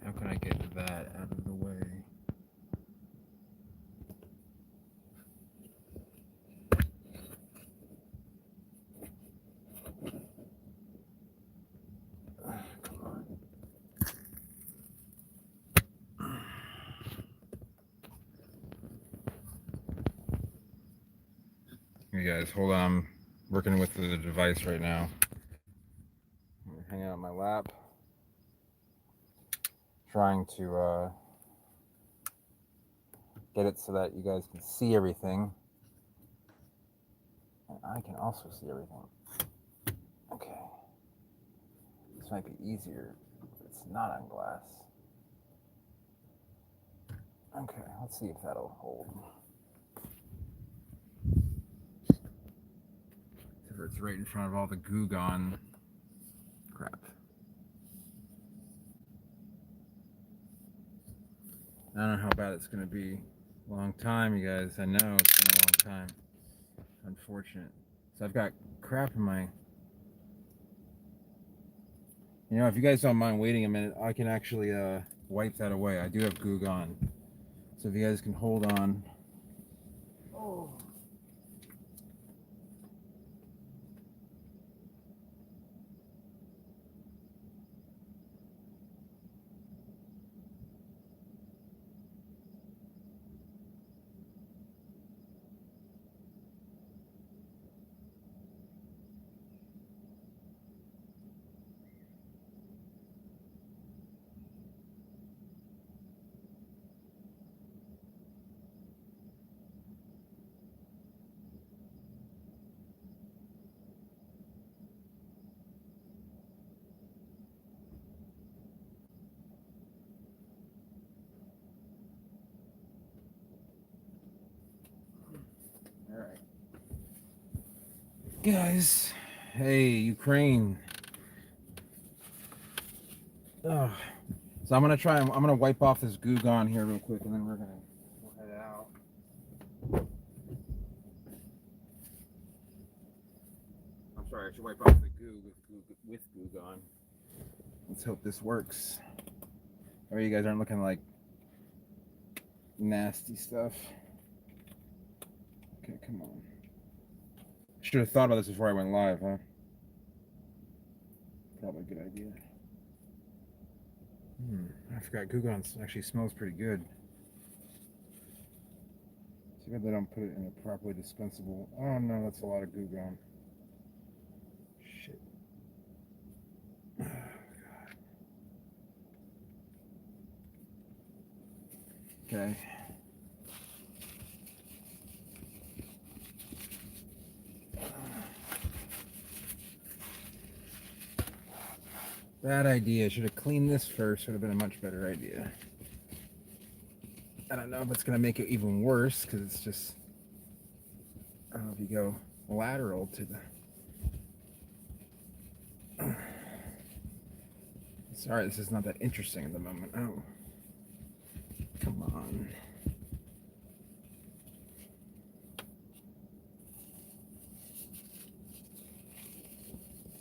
How can I get that out of the way? Come on. You guys, hold on. I'm working with the device right now. I'm hanging out on my lap, trying to get it so that you guys can see everything, and I can also see everything. Okay, this might be easier, but it's not on glass. Okay, let's see if that'll hold. It's right in front of all the goo gone crap. I don't know how bad it's going to be. Long time, you guys. I know it's been a long time. Unfortunate. So I've got crap in my... You know, if you guys don't mind waiting a minute, I can actually wipe that away. I do have goo gone. So if you guys can hold on. Oh. All right. Guys, hey, Ukraine. Oh. So I'm gonna wipe off this goo gone here real quick, and then we'll head out. I'm sorry, I should wipe off the goo with goo gone. Let's hope this works. Or you guys aren't looking like nasty stuff. Okay, come on. Should have thought about this before I went live, huh? Probably a good idea. I forgot goo gone actually smells pretty good. Too bad they don't put it in a properly dispensable. Oh no, that's a lot of goo gone. Shit. Oh, God. Okay. Bad idea. Should have cleaned this first. Would have been a much better idea. I don't know if it's going to make it even worse because it's just... I don't know if you go lateral to the... Sorry, this is not that interesting at the moment. Oh. Come on.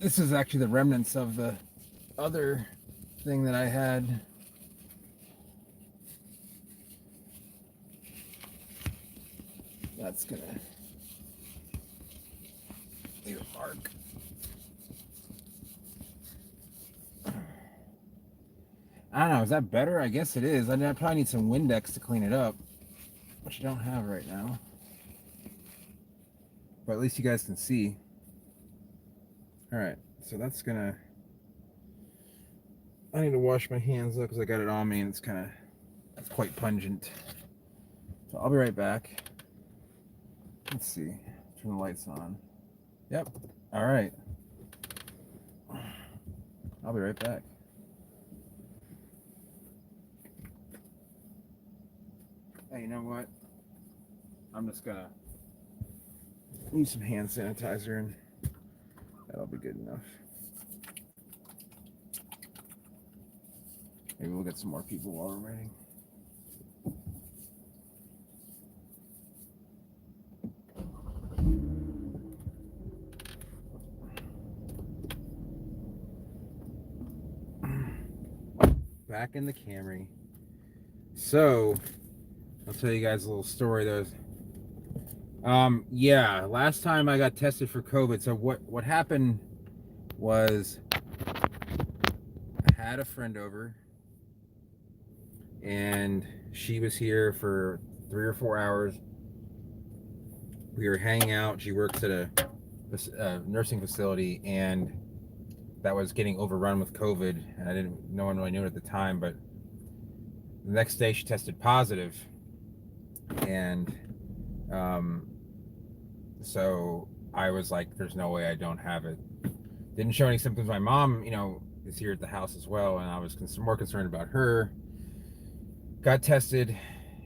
This is actually the remnants of the other thing that I had. That's gonna leave a mark. I don't know, is that better? I guess it is. I probably need some Windex to clean it up, which I don't have right now. But at least you guys can see. Alright, so that's gonna... I need to wash my hands though because I got it on me and it's kind of... It's quite pungent. So I'll be right back. Let's see. Turn the lights on. Yep. Alright. I'll be right back. Hey, you know what? I'm just gonna use some hand sanitizer and that'll be good enough. Maybe we'll get some more people while we're waiting. back in the Camry. So, I'll tell you guys a little story. Yeah, last time I got tested for COVID. So what happened was I had a friend over, and she was here for 3 or 4 hours. We were hanging out. She works at a nursing facility, and that was getting overrun with COVID. And no one really knew it at the time, but the next day she tested positive, and so I was like, there's no way I don't have it. Didn't show any symptoms. My mom, is here at the house as well, and I was more concerned about her. Got tested,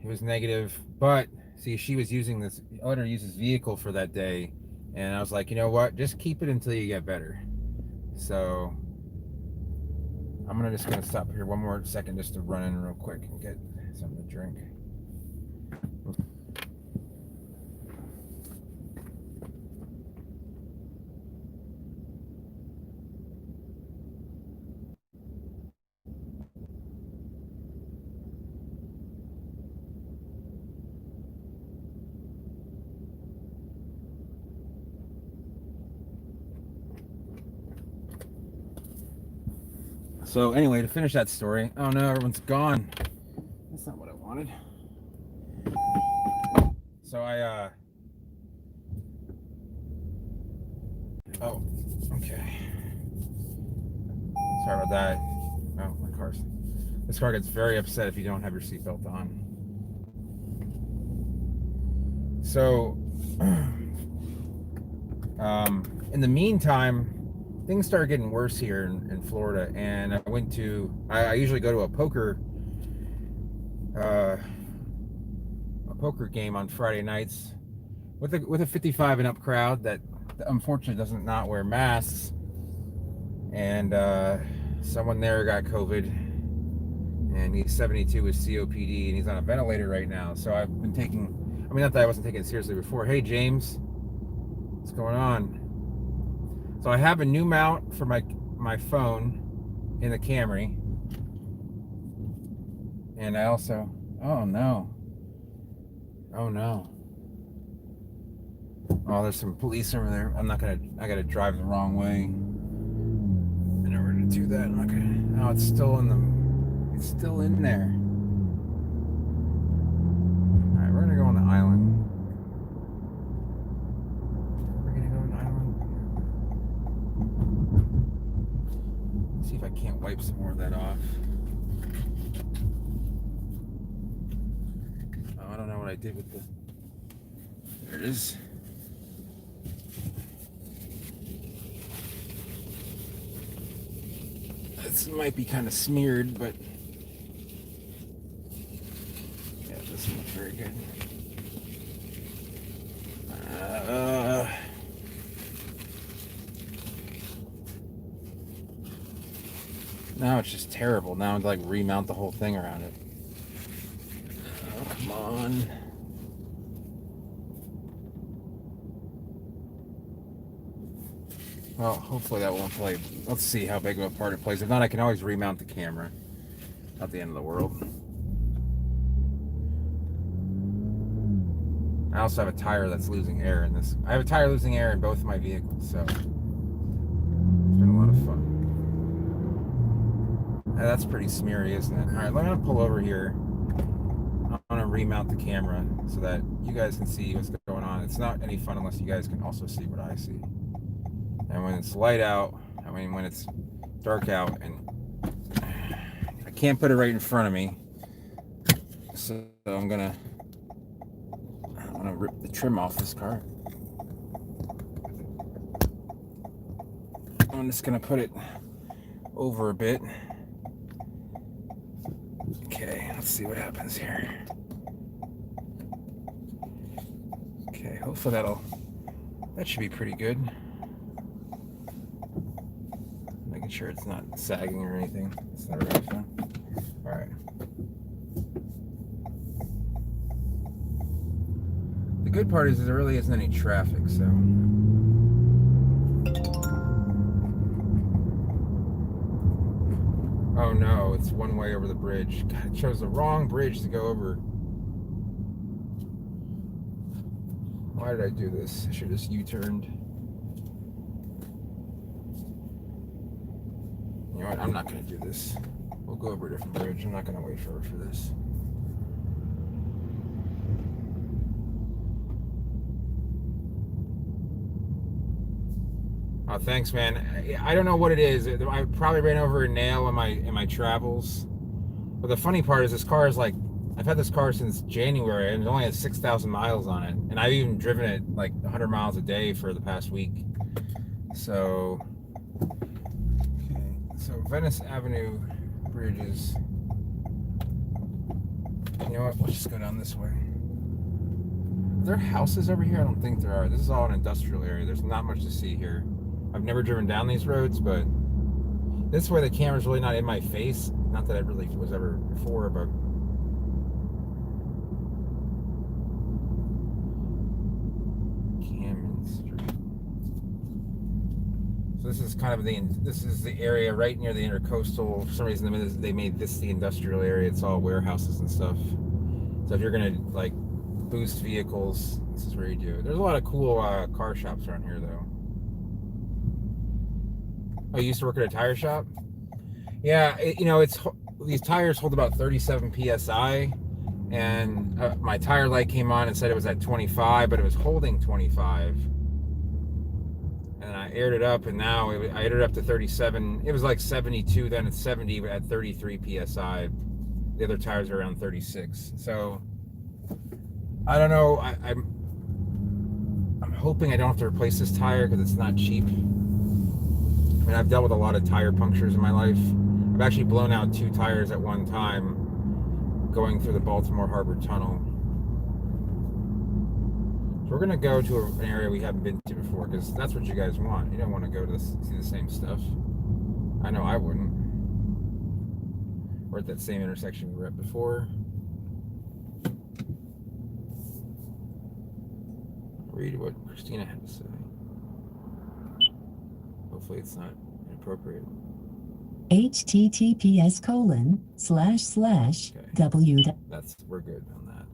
it was negative, but see, she was using this, I let her use this vehicle for that day, and I was like, you know what, just keep it until you get better. So I'm just gonna stop here one more second just to run in real quick and get something to drink. So anyway, to finish that story, oh no, everyone's gone. That's not what I wanted. So oh, okay. Sorry about that. Oh, this car gets very upset if you don't have your seatbelt on. So, in the meantime, things started getting worse here in Florida, and I usually go to a poker game on Friday nights with a 55 and up crowd that unfortunately doesn't not wear masks, and someone there got COVID, and he's 72 with COPD, and he's on a ventilator right now. So I've been not that I wasn't taking it seriously before. Hey James, what's going on? So I have a new mount for my phone in the Camry, and I also, oh no, there's some police over there. I gotta drive the wrong way in order to do that. No, it's still in there. All right, we're gonna go on the island. See if I can't wipe some more of that off. Oh, I don't know what I did with there it is. This might be kind of smeared, but yeah, this doesn't look very good. Now it's just terrible. Now I'd like remount the whole thing around it. Oh, come on. Well, hopefully that won't play. Let's see how big of a part it plays. If not, I can always remount the camera. Not the end of the world. I also have a tire that's losing air in this. I have a tire losing air in both of my vehicles, so it's been a lot of fun. Now, that's pretty smeary, isn't it? All right, I'm gonna pull over here. I'm gonna remount the camera so that you guys can see what's going on. It's not any fun unless you guys can also see what I see. And when it's light out, when it's dark out, and I can't put it right in front of me, so I'm gonna rip the trim off this car. I'm just gonna put it over a bit. Okay, let's see what happens here. Okay, hopefully that should be pretty good. Making sure it's not sagging or anything. It's never really fun. All right. The good part is there really isn't any traffic, so. Oh no, it's one way over the bridge. God, I chose the wrong bridge to go over. Why did I do this? I should have just U-turned. You know what? I'm not going to do this. We'll go over a different bridge. I'm not going to wait for this. Oh, thanks, man. I don't know what it is. I probably ran over a nail in my travels. But the funny part is this car is like, I've had this car since January and it only has 6,000 miles on it. And I've even driven it like 100 miles a day for the past week. So, okay. So Venice Avenue bridges. You know what? Let's just go down this way. Are there houses over here? I don't think there are. This is all an industrial area. There's not much to see here. I've never driven down these roads, but this way the camera's really not in my face. Not that it really was ever before, but Cannon Street. So this is kind of the area right near the intercoastal. For some reason they made this the industrial area. It's all warehouses and stuff. So if you're gonna like boost vehicles, this is where you do it. There's a lot of cool car shops around here though. Oh, you used to work at a tire shop? Yeah, these tires hold about 37 psi, and my tire light came on and said it was at 25, but it was holding 25. And I aired it up, and now I aired it up to 37. It was like 72, then it's 70 at 33 psi. The other tires are around 36. So I don't know. I'm hoping I don't have to replace this tire because it's not cheap. I mean, I've dealt with a lot of tire punctures in my life. I've actually blown out 2 tires at one time going through the Baltimore Harbor Tunnel. So we're going to go to an area we haven't been to before because that's what you guys want. You don't want to go to see the same stuff. I know I wouldn't. We're at that same intersection we were at before. Read what Christina had to say. Hopefully it's not inappropriate. https://w. We're good on that.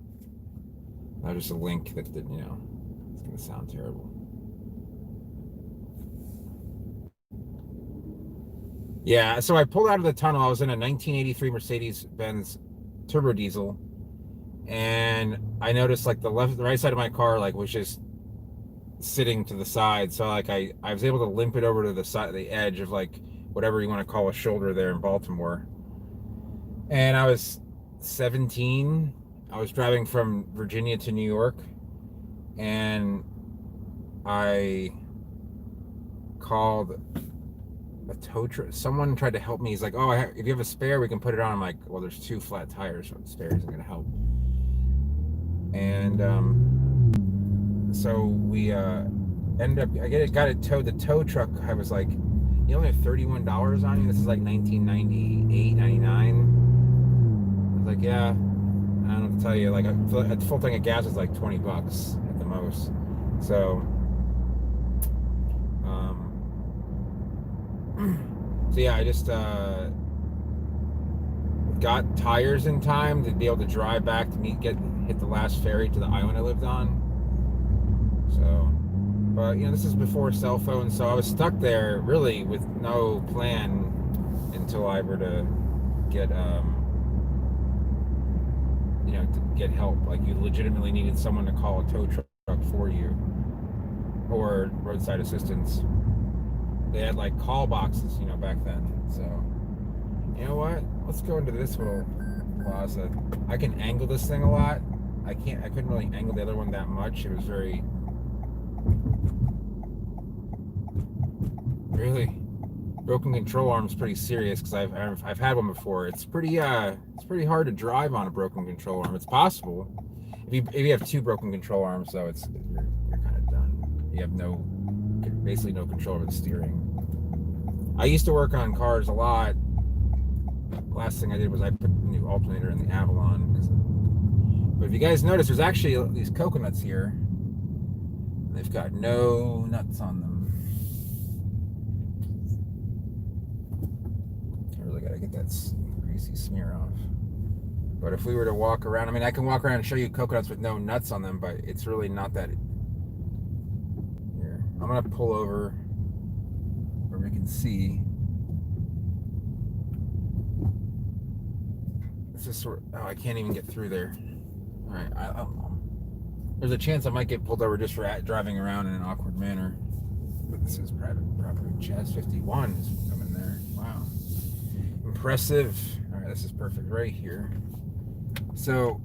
Not just a link that didn't, it's gonna sound terrible. Yeah, so I pulled out of the tunnel. I was in a 1983 Mercedes-Benz turbo diesel, and I noticed like the right side of my car like was just sitting to the side. So like I was able to limp it over to the side, the edge of like whatever you want to call a shoulder there in Baltimore. And I was 17. I was driving from Virginia to New York, and I called a tow truck. Someone tried to help me. He's like, "Oh, if you have a spare, we can put it on." I'm like, "Well, there's 2 flat tires, so the spare isn't going to help." And so we ended up. I got it towed. The tow truck. I was like, "You only have $31 on you. This is like 1998, 99." I was like, "Yeah." I don't know what to tell you. Like a full tank of gas is like $20 at the most. So, so yeah, I just got tires in time to be able to drive back to hit the last ferry to the island I lived on. So, but this is before cell phones, so I was stuck there really with no plan until I were to get to get help. Like you legitimately needed someone to call a tow truck for you, or roadside assistance. They had like call boxes, back then. So, you know what? Let's go into this little plaza. I can angle this thing a lot. I couldn't really angle the other one that much. It was really broken control arm is pretty serious because I've had one before. It's pretty hard to drive on a broken control arm. It's possible. If you have 2 broken control arms, though, you're kind of done. You have basically no control over the steering. I used to work on cars a lot. Last thing I did was I put a new alternator in the Avalon. But if you guys notice, there's actually these coconuts here. They've got no nuts on them. I really gotta get that greasy smear off. But if we were to walk around, I mean, I can walk around and show you coconuts with no nuts on them, but it's really not that. Here, I'm gonna pull over where we can see. It's just sort of, oh, I can't even get through there. All right, there's a chance I might get pulled over just for driving around in an awkward manner. But this is private property. Jazz 51 is coming there. Wow, impressive. All right, this is perfect right here. So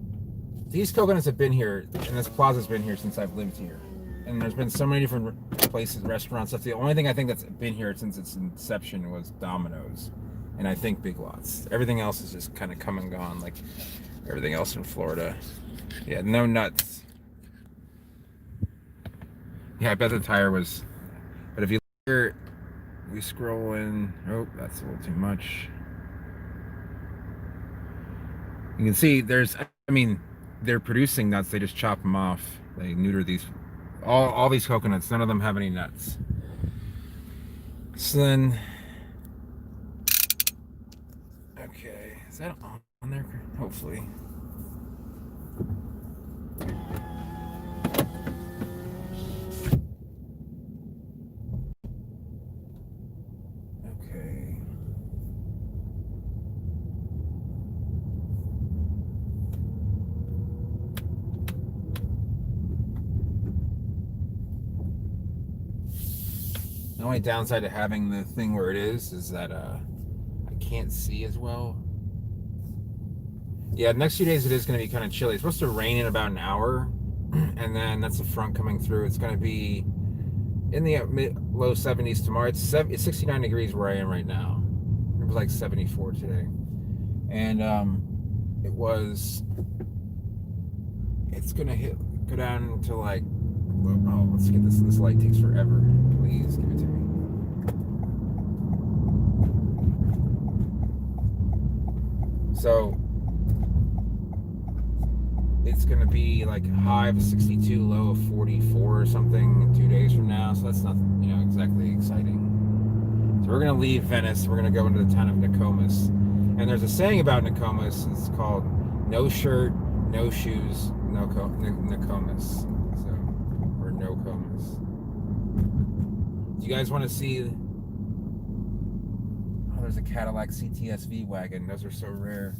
these coconuts have been here, and this plaza's been here since I've lived here. And there's been so many different places, restaurants, stuff. The only thing I think that's been here since its inception was Domino's, and I think Big Lots. Everything else is just kind of come and gone, like everything else in Florida. Yeah, no nuts. Yeah, I bet the tire was. But if you look here, we scroll in. Oh, that's a little too much. You can see there's, I mean, they're producing nuts. They just chop them off. They neuter these, all these coconuts. None of them have any nuts. So then, okay, is that on there? Hopefully. Okay. The only downside to having the thing where it is that I can't see as well. Yeah, the next few days it is going to be kind of chilly. It's supposed to rain in about an hour, and then that's the front coming through. It's going to be in the low 70s tomorrow. It's 69 degrees where I am right now. It was like 74 today, and it's going to go down to like, oh, let's get this. This light takes forever. Please give it to me. So it's going to be like a high of 62, low of 44 or something 2 days from now. So that's not, exactly exciting. So we're going to leave Venice. We're going to go into the town of Nokomis. And there's a saying about Nokomis. It's called no shirt, no shoes, Nokomis. So, or Nokomis. Do you guys want to see? Oh, there's a Cadillac CTSV wagon. Those are so rare.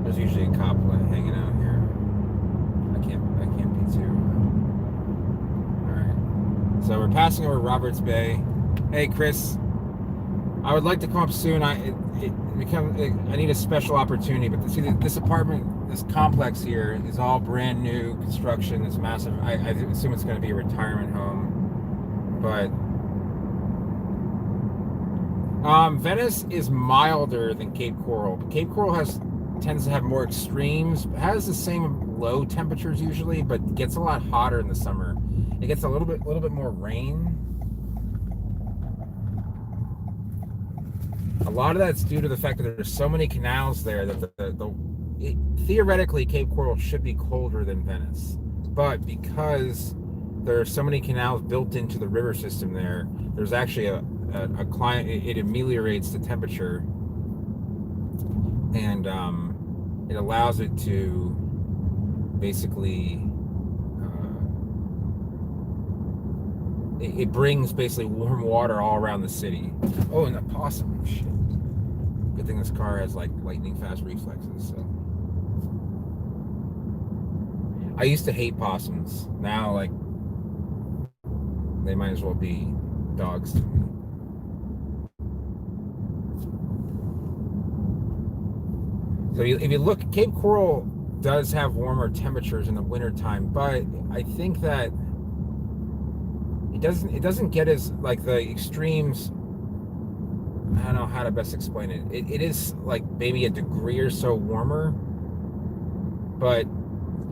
There's usually a cop hanging out here. I can't be too. All right. So we're passing over Roberts Bay. Hey, Chris. I would like to come up soon. I need a special opportunity, but see, this apartment, this complex here is all brand new construction. It's massive. I assume it's going to be a retirement home, but Venice is milder than Cape Coral. But Cape Coral tends to have more extremes. It has the same low temperatures usually, but gets a lot hotter in the summer. It gets a little bit more rain. A lot of that's due to the fact that there's so many canals there that theoretically Cape Coral should be colder than Venice, but because there are so many canals built into the river system there, there's actually a climate. It ameliorates the temperature, and it allows it to basically it brings basically warm water all around the city. Oh, and the possum. Shit. Good thing this car has like lightning fast reflexes. So I used to hate possums. Now, like, they might as well be dogs to me. So if you look, Cape Coral does have warmer temperatures in the wintertime, but I think that it doesn't get as like the extremes. I don't know how to best explain it. It is like maybe a degree or so warmer, but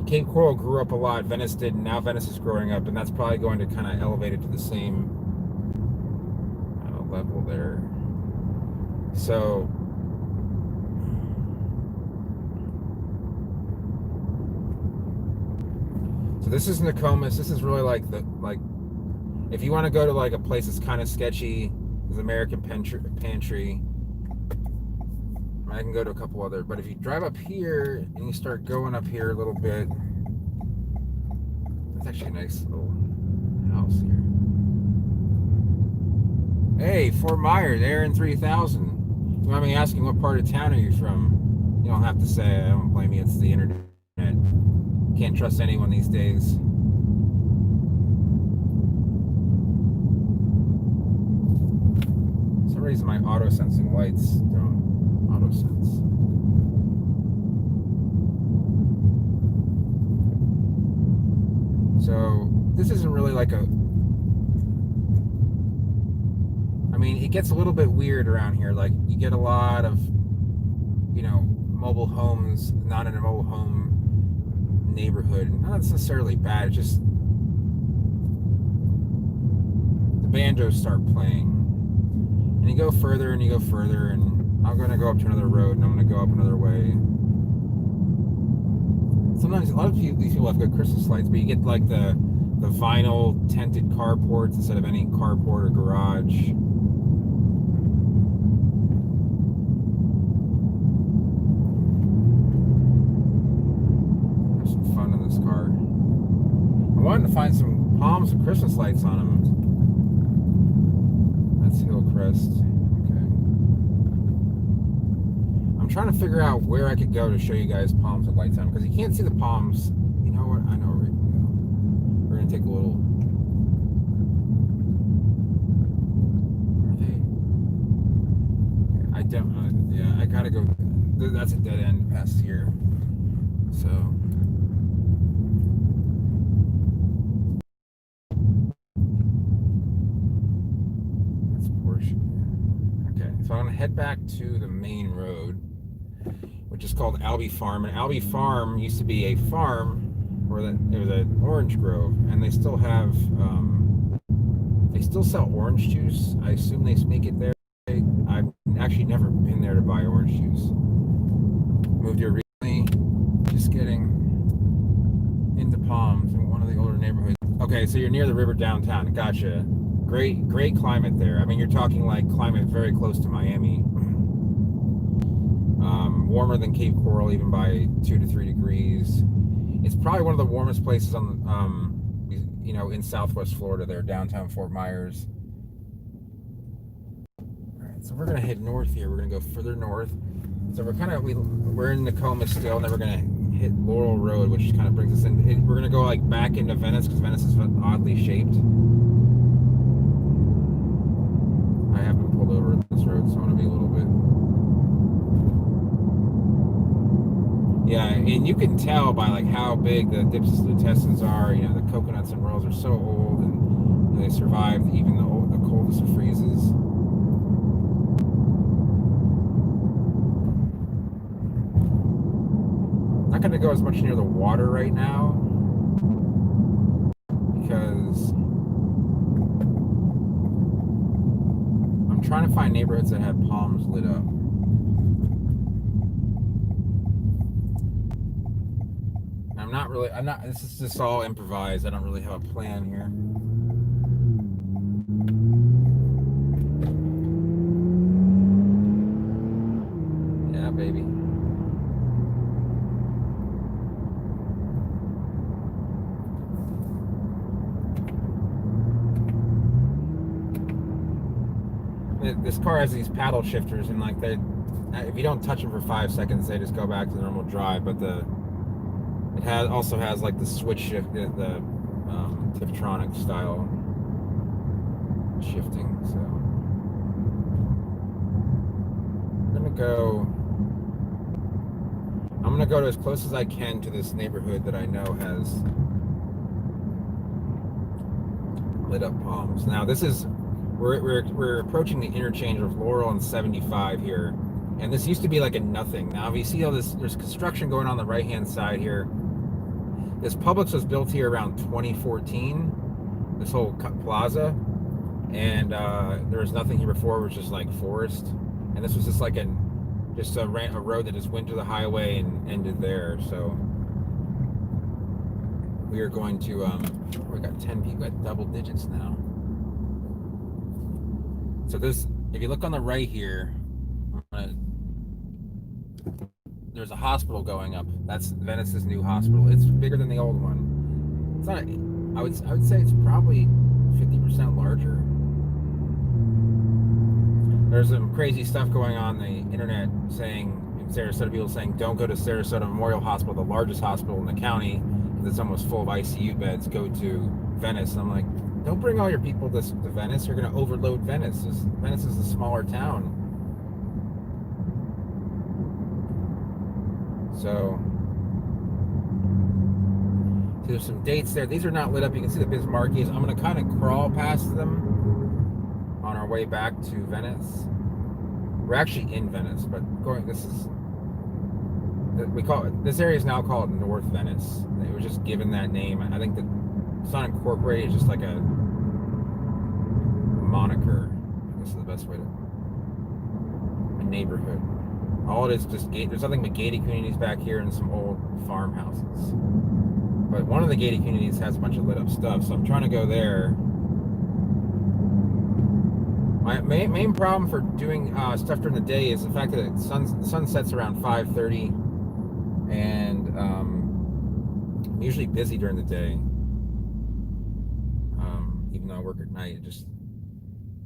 Cape Coral grew up a lot. Venice did, and now Venice is growing up, and that's probably going to kind of elevate it to the same level there. So this is Nokomis. This is really like if you want to go to like a place that's kind of sketchy, there's American Pantry. I can go to a couple other, but if you drive up here and you start going up here a little bit, that's actually a nice little house here. Hey, Fort Myers, Aaron 3000. You mind me asking what part of town are you from? You don't have to say. I don't blame you. It's the internet. Can't trust anyone these days. For some reason, my auto-sensing lights don't auto-sense. So this isn't really like a... I mean, it gets a little bit weird around here. Like, you get a lot of, you know, mobile homes, not in a mobile home neighborhood. Not necessarily bad, it's just the banjos start playing. And you go further and you go further, and I'm going to go up to another road, and I'm going to go up another way. Sometimes a lot of these people have good Christmas lights, but you get like the vinyl tinted carports instead of any carport or garage. Have some fun in this car. I wanted to find some palms and Christmas lights on them. That's Hillcrest. Okay. I'm trying to figure out where I could go to show you guys palms with lights on, because you can't see the palms. You know what? I know where we can go. We're gonna take a little. Are they? I don't know. Yeah, I gotta go. That's a dead end past here. So. That's Porsche. Okay, so I'm gonna head back to the main road, which is called Albee Farm. And Albee Farm used to be a farm where there was an orange grove, and they still have, they still sell orange juice. I assume they make it there. I've actually never been there to buy orange juice. Moved here recently, just getting into Palms in one of the older neighborhoods. Okay, so you're near the river downtown. Gotcha. Great climate there. I mean, you're talking like climate very close to Miami. Warmer than Cape Coral, even by 2 to 3 degrees. It's probably one of the warmest places on, you know, in Southwest Florida. There, downtown Fort Myers. All right, so we're gonna head north here. We're gonna go further north. So we're in Nokomis still, and then we're gonna hit Laurel Road, which kind of brings us in. We're gonna go like back into Venice because Venice is oddly shaped. I haven't pulled over on this road, so I want to be a little bit. Yeah, and you can tell by like how big the intestines are. You know, the coconuts and rolls are so old, and they survived even the coldest of freezes. I'm not going to go as much near the water right now because I'm trying to find neighborhoods that have palms lit up. This is just all improvised. I don't really have a plan here. Yeah, baby. This car has these paddle shifters, and like if you don't touch them for 5 seconds, they just go back to the normal drive. But it also has like the switch shift, the Tiptronic style shifting. So I'm gonna go as close as I can to this neighborhood that I know has lit up palms. Now we're approaching the interchange of Laurel and 75 here, and this used to be like a nothing. Now if you see all this, there's construction going on the right hand side here, This Publix was built here around 2014. This whole plaza, and there was nothing here before. It was just like forest, and this was just like a road that just went to the highway and ended there. So we are going to we got 10 people, got double digits now. So this, if you look on the right here, there's a hospital going up. That's Venice's new hospital. It's bigger than the old one. It's not. I would say it's probably 50% larger. There's some crazy stuff going on the internet saying, in Sarasota, people saying don't go to Sarasota Memorial Hospital, the largest hospital in the county, because it's almost full of ICU beds. Go to Venice. And I'm like, don't bring all your people to Venice. You're going to overload Venice. Venice is a smaller town. So there's some dates there. These are not lit up. You can see the Bismarckies. I'm going to kind of crawl past them on our way back to Venice. We're actually in Venice, but this area is now called North Venice. It was just given that name. I think that it's not incorporated, it's just like a moniker. This is the best way to, a neighborhood. All it is just there's nothing but gated communities back here and some old farmhouses. But one of the gated communities has a bunch of lit up stuff, so I'm trying to go there. My main problem for doing stuff during the day is the fact that the sun sets around 5:30, and I'm usually busy during the day. Even though I work at night, just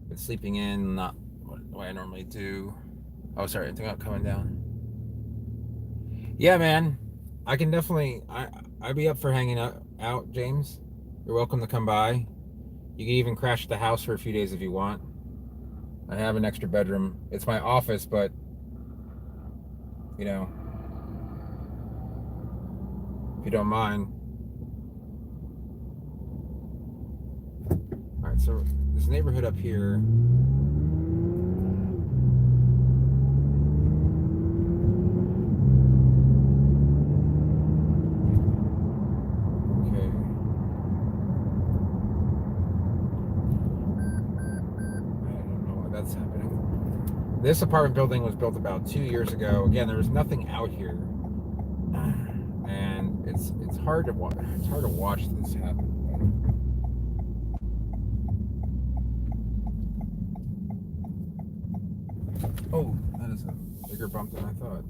been sleeping in, not what I normally do. Oh, sorry, I think I'm coming down. Yeah, man, I can definitely. I'd be up for hanging out, James. You're welcome to come by. You can even crash at the house for a few days if you want. I have an extra bedroom. It's my office, but you know, if you don't mind. All right, so this neighborhood up here. This apartment building was built about 2 years ago. Again, there was nothing out here, and it's hard to watch. It's hard to watch this happen. Oh, that is a bigger bump than I thought.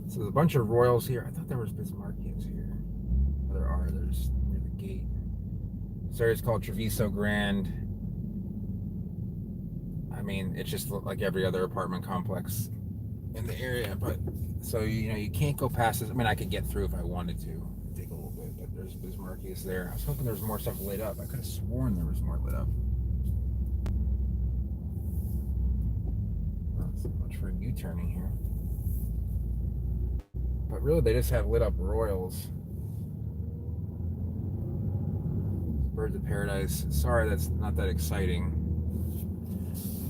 So there's a bunch of Royals here. I thought there was Bismarckians here. Oh, there are. There's near the gate. This area is called Treviso Grand. I mean, it's just like every other apartment complex in the area, but so you can't go past this. I mean, I could get through if I wanted to. Take a little bit, but there's Bismarckies there. I was hoping there was more stuff lit up. I could have sworn there was more lit up. Not so much for U-turning here, but really they just have lit up Royals. Birds of Paradise. Sorry, that's not that exciting.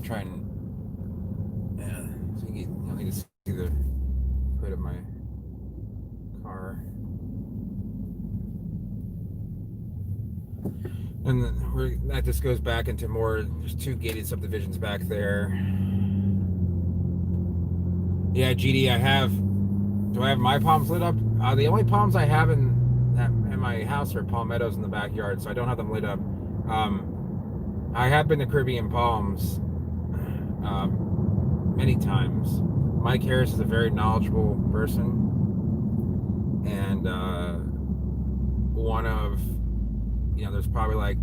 Try and so you need to see the hood of my car, and then that just goes back into more. There's 2 gated subdivisions back there. Yeah, GD, do I have my palms lit up? The only palms I have in my house are palmettos in the backyard, so I don't have them lit up. I have been to Caribbean Palms many times. Mike Harris is a very knowledgeable person, and one of, there's probably like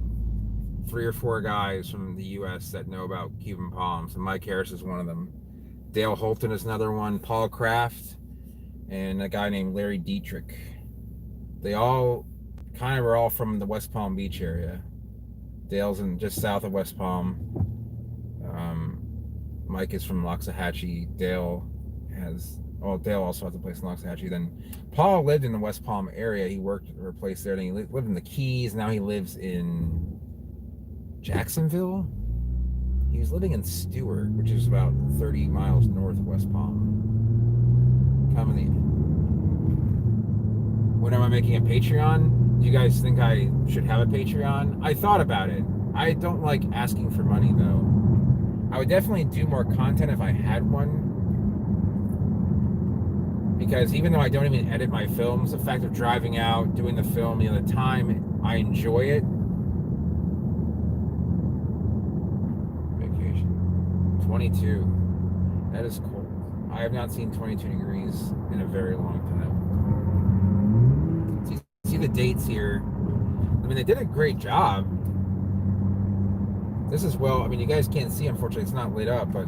3 or 4 guys from the U.S. that know about Cuban palms, and Mike Harris is one of them. Dale Holton is another one, Paul Kraft, and a guy named Larry Dietrich. They all kind of are all from the West Palm Beach area. Dale's just south of West Palm. Mike is from Loxahatchee. Dale also has a place in Loxahatchee. Then Paul lived in the West Palm area. He worked for a place there. Then he lived in the Keys. Now he lives in Jacksonville. He was living in Stewart, which is about 30 miles north of West Palm. When am I making a Patreon? you guys think I should have a Patreon? I thought about it. I don't like asking for money though. I would definitely do more content if I had one. Because even though I don't even edit my films, the fact of driving out, doing the film, the time, I enjoy it. Vacation. 22. That is cold. I have not seen 22 degrees in a very long time. See the dates here. I mean, they did a great job. This is, well, I mean, you guys can't see, unfortunately, it's not lit up, but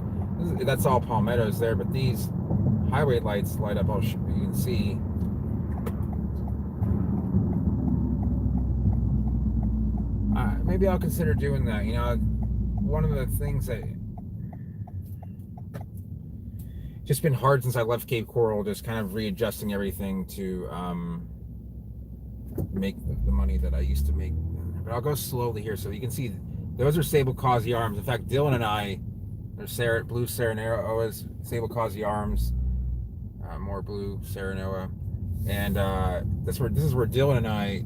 that's all palmettos there, but these highway lights light up. You can see. Maybe I'll consider doing that. You know, one of the things that just been hard since I left Cape Coral, just kind of readjusting everything to make the money that I used to make. But I'll go slowly here so you can see those are sable causey arms. In fact, Dylan and I, they're blue Serenoas, sable causey arms, more blue Serenoa, and this is where Dylan and I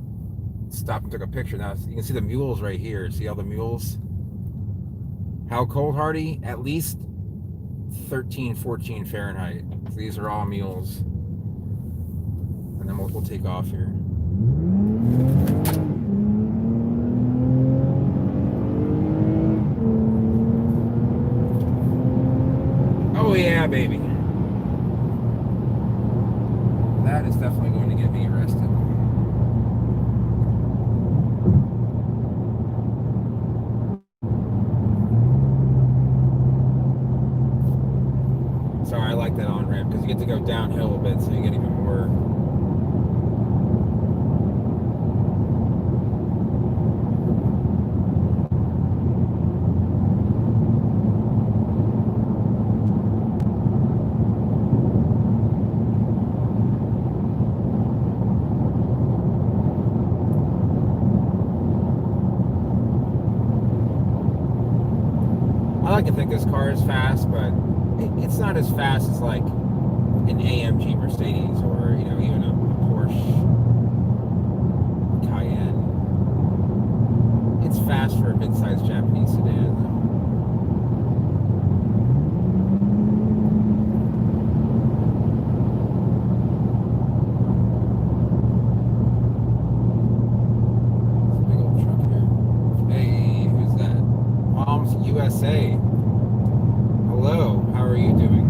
stopped and took a picture. Now you can see the mules right here. See all the mules? How cold, Hardy? At least 13, 14 Fahrenheit. So these are all mules. And then we'll take off here. Oh yeah, baby. That is definitely going to get me arrested. Sorry, I like that on-ramp because you get to go downhill a bit, so you get even more. I like to think this car is fast, but it's not as fast as like an AMG Mercedes or, you know, even a Porsche Cayenne. It's fast for a mid-sized Japanese sedan, though. It's a big old truck here. Hey, who's that? Palms USA. Hello, how are you doing?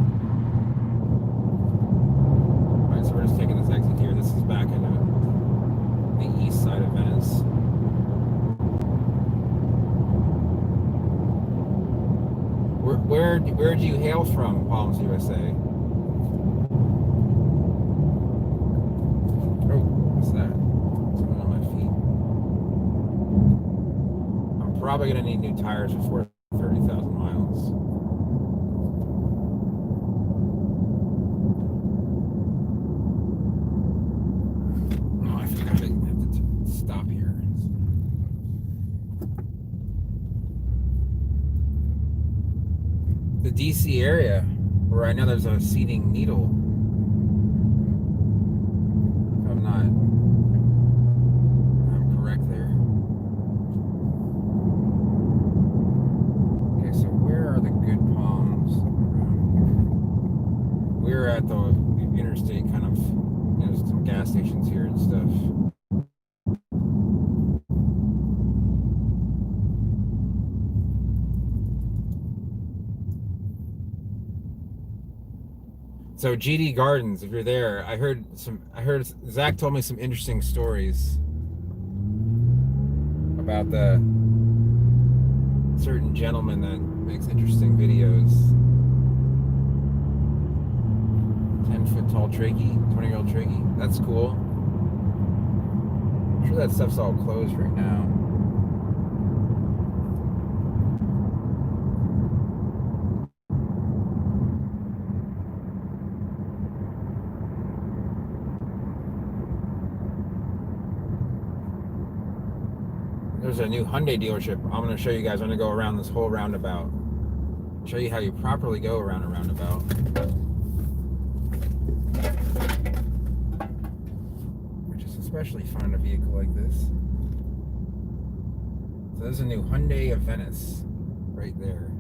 Alright, so we're just taking this exit here. This is back into the east side of Venice. Where do you hail from, Palms USA? Oh, what's that? Something on my feet. I'm probably gonna need new tires before 30,000 miles. Stop here. The DC area, where I know there's a seating needle. I'm correct there. Okay, so where are the good palms? We're at the interstate, kind of, you know, some gas stations here and stuff. So GD Gardens, if you're there, I heard Zach told me some interesting stories about the certain gentleman that makes interesting videos. 10-foot tall trachea, 20-year-old trachea. That's cool. I'm sure that stuff's all closed right now. There's a new Hyundai dealership. I'm going to show you guys. I'm going to go around this whole roundabout. Show you how you properly go around a roundabout. Which is this especially fun in a vehicle like this. So there's a new Hyundai of Venice right there.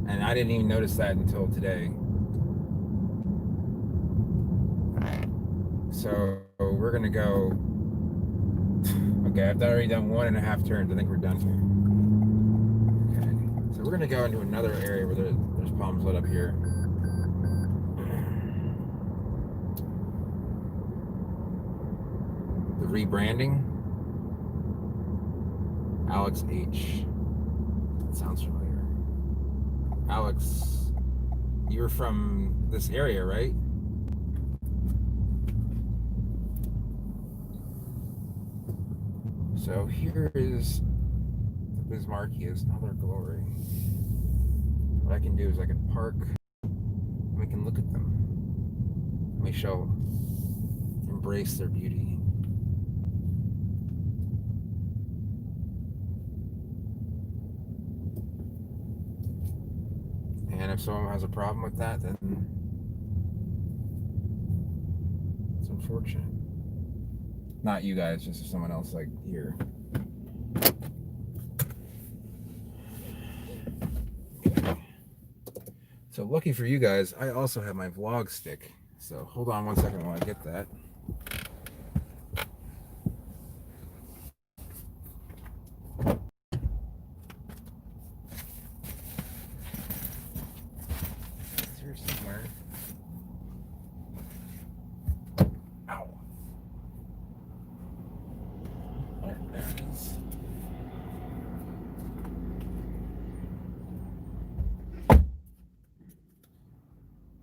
And I didn't even notice that until today. So we're gonna go. Okay, I've already done 1.5 turns. I think we're done here. Okay, so we're gonna go into another area where there's palms lit up here. The rebranding. Alex H. That sounds familiar. Alex, you're from this area, right? So here is the Bismarckia's another glory. What I can do is I can park and we can look at them. We shall embrace their beauty. And if someone has a problem with that, then it's unfortunate. Not you guys, just someone else like here. Okay. So lucky for you guys, I also have my vlog stick. So hold on 1 second while I get that. It's here somewhere. Ow. Oh, there it is.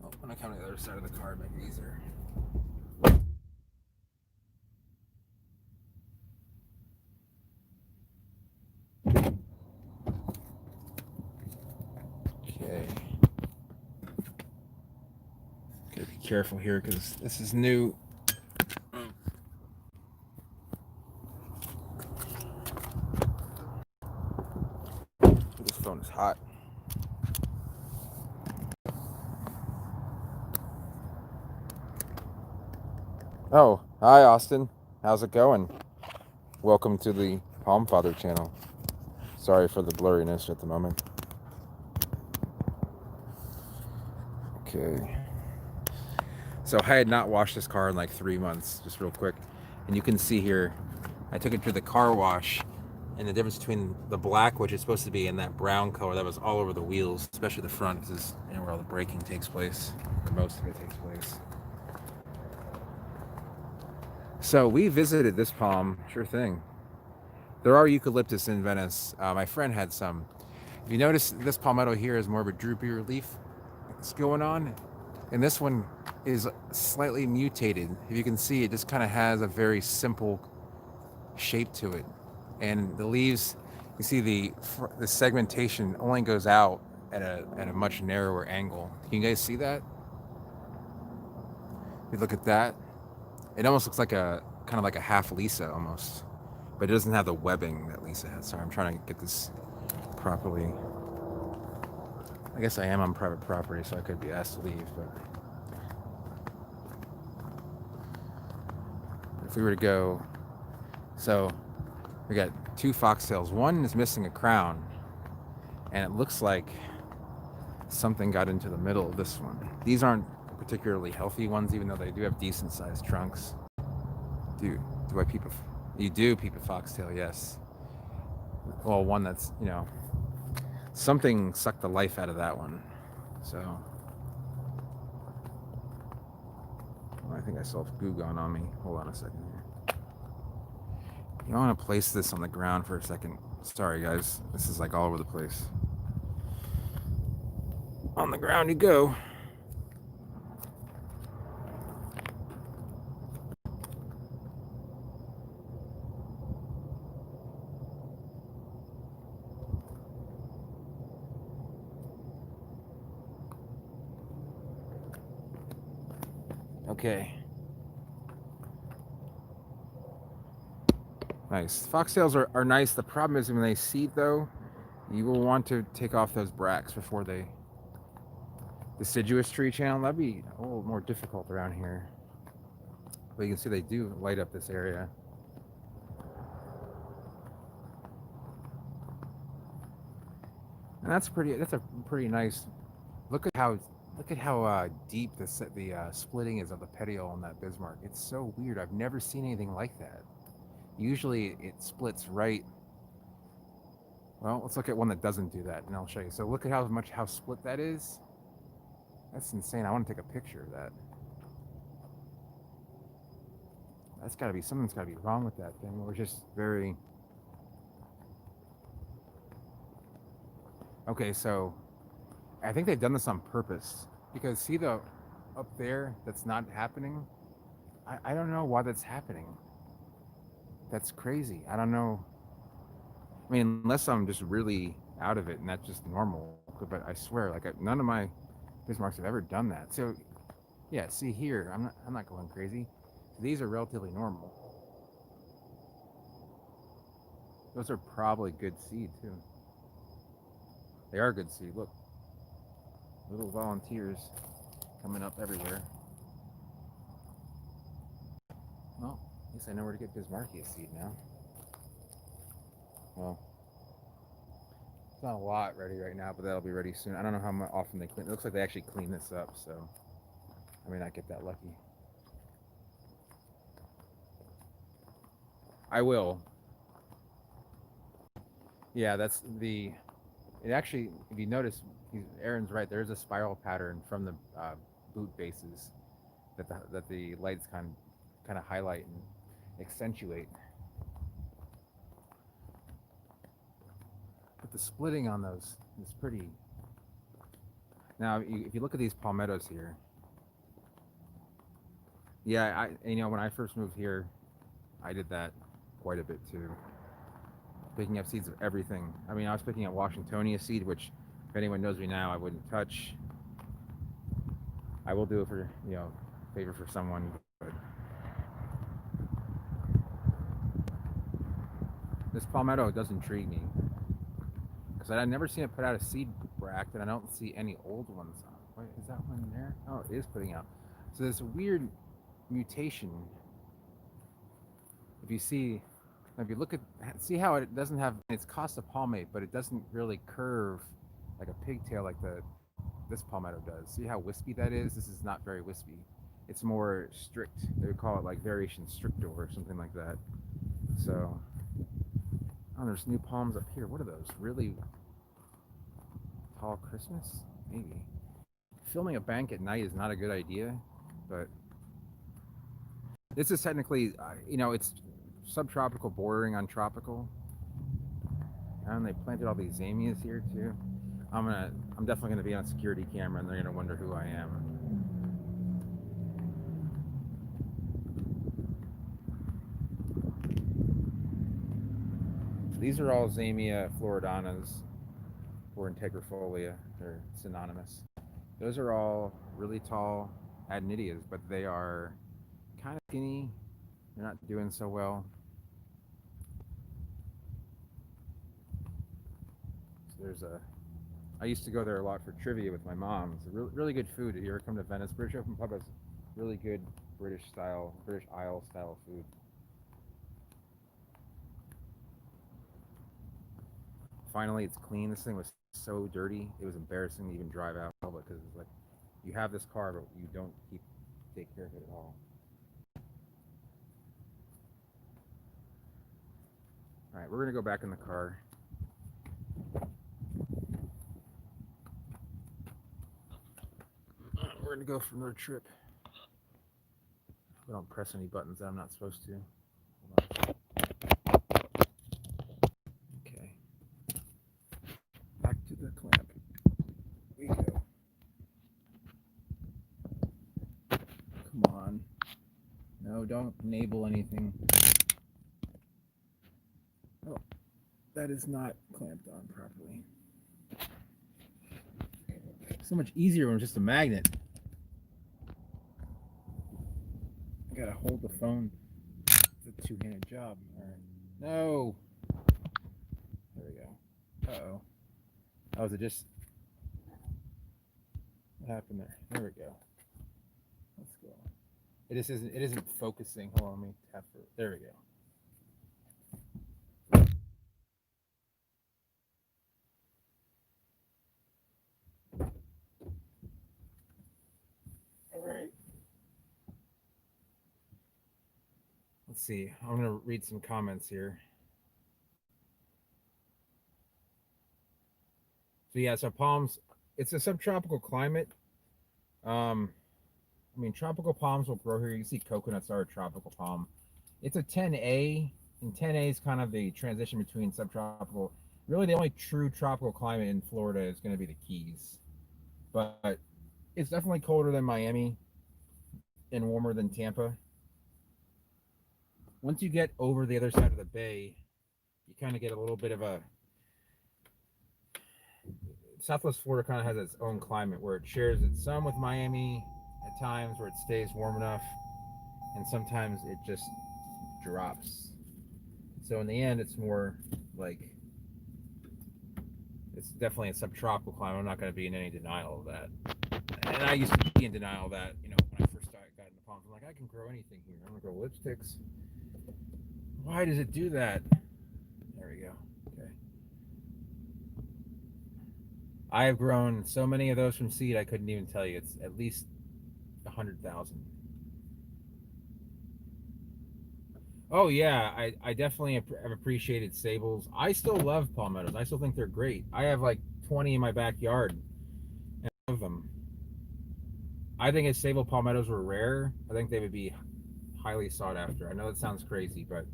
Oh, when I come to the other side of the car, make it easier. Okay. Gotta be careful here because this is new. This phone is hot. Oh, hi Austin. How's it going? Welcome to the Palm Father channel. Sorry for the blurriness at the moment. Okay. So I had not washed this car in like 3 months, just real quick. And you can see here, I took it to the car wash, and the difference between the black, which is supposed to be, and that brown color that was all over the wheels, especially the front, because this is where all the braking takes place, or most of it takes place. So we visited this palm, sure thing. There are eucalyptus in Venice. My friend had some. If you notice, this palmetto here is more of a droopier leaf that's going on. And this one is slightly mutated. If you can see, it just kind of has a very simple shape to it. And the leaves, you see the segmentation only goes out at a much narrower angle. Can you guys see that? If you look at that, it almost looks like a kind of like a half Lisa almost, but it doesn't have the webbing that Lisa has. Sorry, I'm trying to get this properly. I guess I am on private property, so I could be asked to leave, but if we were to go, so we got 2 foxtails. One is missing a crown, and it looks like something got into the middle of this one. These aren't particularly healthy ones, even though they do have decent sized trunks. Do I peep you do peep a foxtail, yes. Well, one that's, something sucked the life out of that one. So I think I saw goo gone on me. Hold on a second here. You want to place this on the ground for a second. Sorry guys, this is like all over the place. On the ground you go. Okay. Nice. Foxtails are nice. The problem is when they seed, though, you will want to take off those bracts before they... Deciduous tree channel, that'd be a little more difficult around here. But you can see they do light up this area. And that's a pretty nice look at how deep the splitting is of the petiole on that Bismarck. It's so weird. I've never seen anything like that. Usually it splits right. Well, let's look at one that doesn't do that, and I'll show you. So look at how split that is. That's insane. I want to take a picture of that. That's got to be something's got to be wrong with that thing. We're just very okay. So I think they've done this on purpose because see the up there that's not happening. I don't know why that's happening. That's crazy. I don't know. I mean, unless I'm just really out of it and that's just normal. But I swear, like none of my Bismarcks have ever done that. So yeah, see here, I'm not going crazy. These are relatively normal. Those are probably good seed too. They are good seed. Look, little volunteers coming up everywhere. Well, at least I know where to get Bismarckia seed now. Well, it's not a lot ready right now, but that'll be ready soon. I don't know how often they clean. It looks like they actually clean this up, so I may not get that lucky. I will. Yeah, that's the. It actually, if you notice, Aaron's right. There's a spiral pattern from the boot bases that the lights kind of highlight and accentuate. But the splitting on those is pretty. Now, if you look at these palmettos here, yeah, when I first moved here, I did that quite a bit too. Picking up seeds of everything. I mean, I was picking up Washingtonia seed, which, if anyone knows me now, I wouldn't touch. I will do it for favor for someone, but this palmetto does intrigue me because I've never seen it put out a seed bract, and I don't see any old ones. Wait, is that one there? Oh, it is putting out. So there's a weird mutation. If you look at, see how it doesn't have, it's Costa palmate, but it doesn't really curve like a pigtail like this palmetto does. See how wispy that is? This is not very wispy. It's more strict. They would call it like variation strictor or something like that. So, oh, there's new palms up here. What are those? Really tall Christmas? Maybe. Filming a bank at night is not a good idea, but this is technically, it's subtropical bordering on tropical. And they planted all these zinnias here too. I'm definitely gonna be on security camera, and they're gonna wonder who I am. These are all Zamia floridanas or integrifolia. They're synonymous. Those are all really tall adenidias, but they are kind of skinny. They're not doing so well. So I used to go there a lot for trivia with my mom. It's really good food. If you ever come to Venice, British Open Pub has really good British Isle style food. Finally, it's clean. This thing was so dirty. It was embarrassing to even drive out public because it's like you have this car, but you don't take care of it at all. All right, we're gonna go back in the car. We're gonna go for another trip. I don't press any buttons that I'm not supposed to. Hold on. Okay. Back to the clamp. We go. Come on. No, don't enable anything. Oh, that is not clamped on properly. So much easier when it's just a magnet. I gotta hold the phone. It's a two-handed job. All right. No. There we go. Uh-oh. Oh, is it just... What happened there? There we go. Let's go. It just isn't. It isn't focusing. Hold on, let me tap for. There we go. All right. Let's see. I'm gonna read some comments here. So yeah, so palms. It's a subtropical climate. Um, I mean, tropical palms will grow here. You can see coconuts are a tropical palm. It's a 10A, and 10A is kind of the transition between subtropical. Really, the only true tropical climate in Florida is going to be the Keys, but it's definitely colder than Miami and warmer than Tampa. Once you get over the other side of the bay, you kind of get a little bit of a Southwest Florida kind of has its own climate where it shares its some with Miami at times where it stays warm enough, and sometimes it just drops. So in the end, it's more like it's definitely a subtropical climate. I'm not going to be in any denial of that. And I used to be in denial of that, when I first started got into palms. I'm like, I can grow anything here. I'm going to grow lipsticks. Why does it do that? There we go. Okay. I have grown so many of those from seed, I couldn't even tell you. It's at least 100,000. Oh yeah, I definitely have appreciated sables. I still love palmettos. I still think they're great. I have like 20 in my backyard, and I love them. I think if sable palmettos were rare, I think they would be highly sought after. I know that sounds crazy, but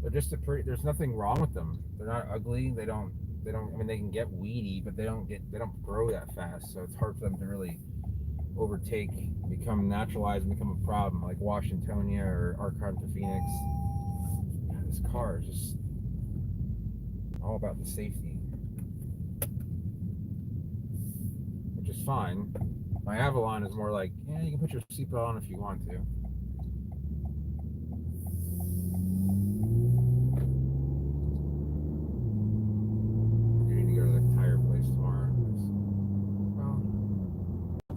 they're just a pretty. There's nothing wrong with them. They're not ugly. They don't. I mean, they can get weedy, but they don't grow that fast. So it's hard for them to really overtake, become naturalized, and become a problem like Washingtonia or Archon Phoenix. God, this car is just all about the safety, which is fine. My Avalon is more like, yeah, you can put your seatbelt on if you want to. You need to go to the tire place tomorrow. Well,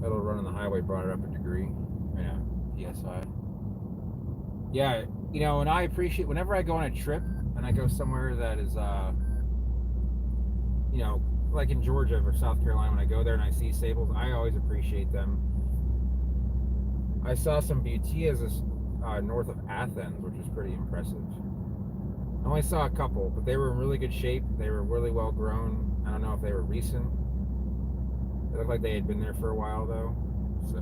that'll run on the highway brought it up a degree. Yeah, PSI. Yeah, and I appreciate whenever I go on a trip and I go somewhere that is, like in Georgia or South Carolina, when I go there and I see sables, I always appreciate them. I saw some Butias north of Athens, which was pretty impressive. I only saw a couple, but they were in really good shape. They were really well grown. I don't know if they were recent. They looked like they had been there for a while, though. So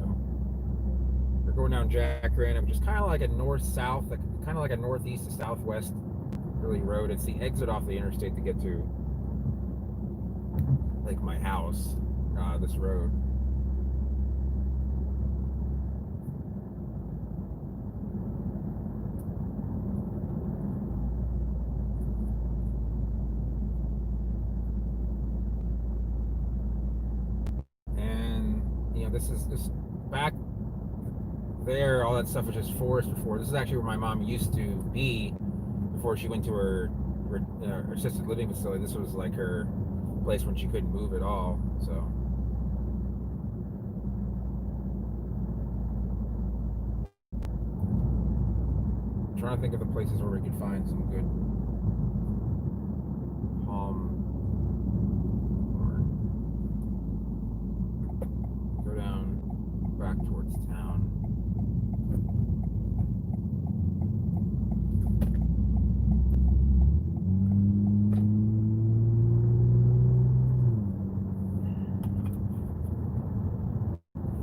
we're going down Jack Random, which is kind of like a north-south, kind of like a northeast to southwest really road. It's the exit off the interstate to get to like my house. This road. And this back there, all that stuff was just forest before. This is actually where my mom used to be before she went to her assisted living facility. This was like her place when she couldn't move at all. So I'm trying to think of the places where we could find some good palm. Go down back towards town.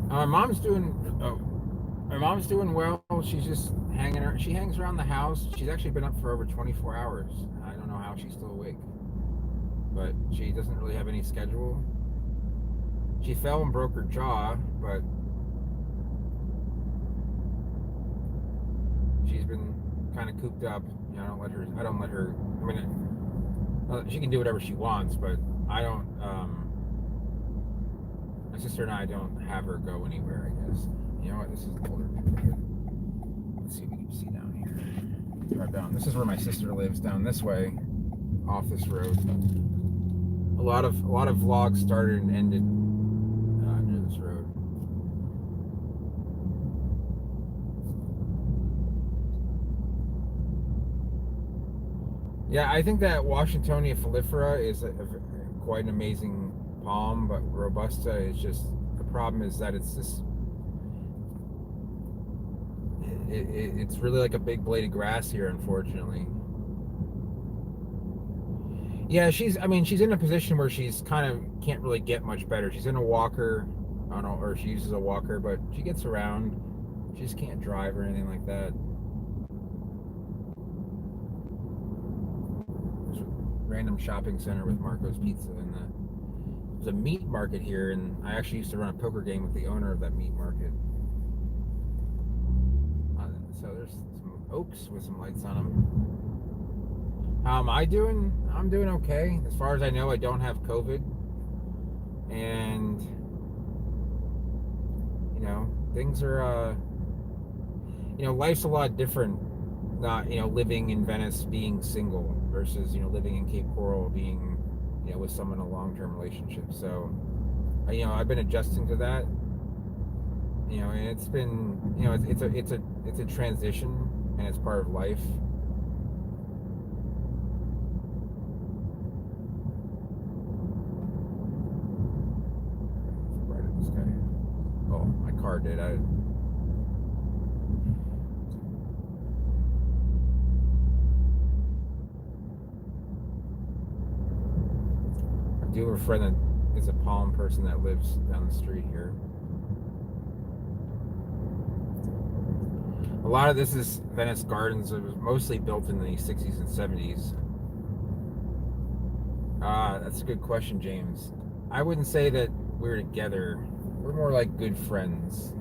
My mom's doing. Oh, my mom's doing well. She's just hanging. She hangs around the house. She's actually been up for over 24 hours. I don't know how she's still awake, but she doesn't really have any schedule. She fell and broke her jaw, but she's been kind of cooped up. I don't let her. I mean, she can do whatever she wants, but I don't. My sister and I don't have her go anywhere, I guess. You know what? This is the older neighborhood. Let's see if we can see down here. Right down. This is where my sister lives, down this way, off this road. A lot of vlogs started and ended near Yeah, I think that Washingtonia foliifera is quite an amazing palm, but Robusta is just, the problem is that it's just it's really like a big blade of grass here, unfortunately. Yeah, I mean, she's in a position where she's kind of can't really get much better. She's in a walker, I don't know, or she uses a walker, but she gets around. She just can't drive or anything like that. There's a random shopping center with Marco's Pizza, and there's a meat market here, and I actually used to run a poker game with the owner of that meat market. So there's some oaks with some lights on them. How am I doing? I'm doing okay. As far as I know, I don't have COVID, and things are life's a lot different. Not living in Venice being single versus living in Cape Coral being with someone in a long-term relationship. So I've been adjusting to that. And it's been it's a transition, and it's part of life. Right at this guy. Oh, my car did. I do have a friend that is a palm person that lives down the street here. A lot of this is Venice Gardens. It was mostly built in the 60s and 70s. That's a good question, James. I wouldn't say that we're together. We're more like good friends.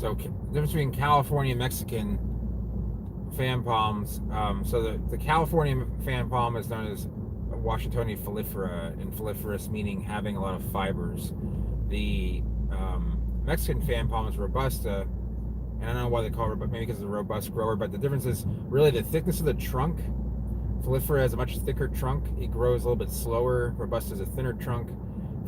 So the difference between California and Mexican fan palms. So the California fan palm is known as Washingtonia foliifera, and foliferous meaning having a lot of fibers. The Mexican fan palm is robusta, and I don't know why they call it, but maybe because it's a robust grower. But the difference is really the thickness of the trunk. Foliifera has a much thicker trunk. It grows a little bit slower. Robusta has a thinner trunk.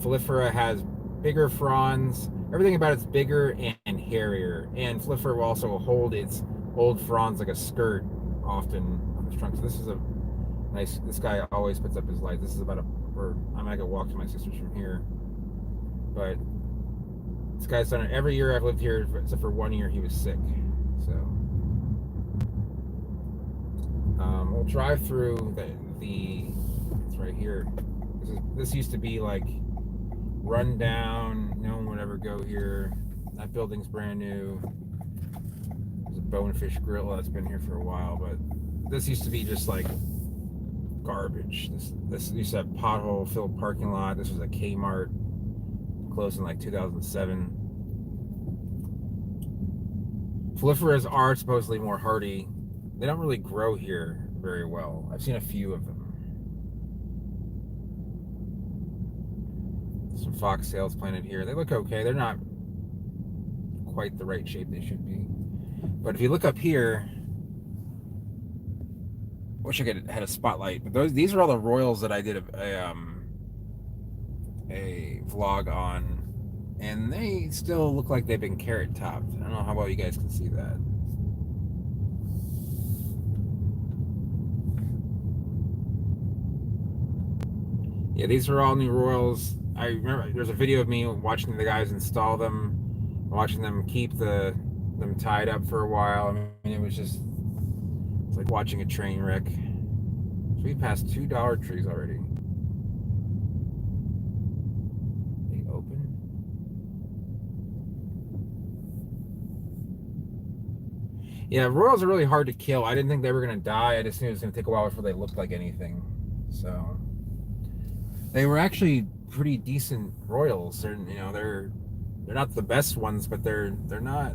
Foliifera has bigger fronds. Everything about it's bigger and hairier. And Foliifera will also hold its old fronds like a skirt often on the trunk. So this is a nice. This guy always puts up his lights. This is about a. Or I might go walk to my sister's from here, but this guy's done it every year I've lived here, except for 1 year he was sick. So we'll drive through the. It's right here. This used to be like run down. No one would ever go here. That building's brand new. There's a Bonefish Grill that's been here for a while, but this used to be just like garbage. This used to have pothole filled parking lot. This was a Kmart, closed in like 2007. Foliferas are supposedly more hardy. They don't really grow here very well. I've seen a few of them. Some foxtails planted here. They look okay. They're not quite the right shape they should be. But if you look up here, wish I had a spotlight. But these are all the royals that I did a vlog on, and they still look like they've been carrot topped. I don't know how well you guys can see that. Yeah, these are all new royals. I remember there's a video of me watching the guys install them, watching them keep them tied up for a while. I mean, it's like watching a train wreck. So we passed 2 Dollar Trees already. They open. Yeah, royals are really hard to kill. I didn't think they were gonna die. I just knew it was gonna take a while before they looked like anything. So they were actually pretty decent royals. They're not the best ones, but they're not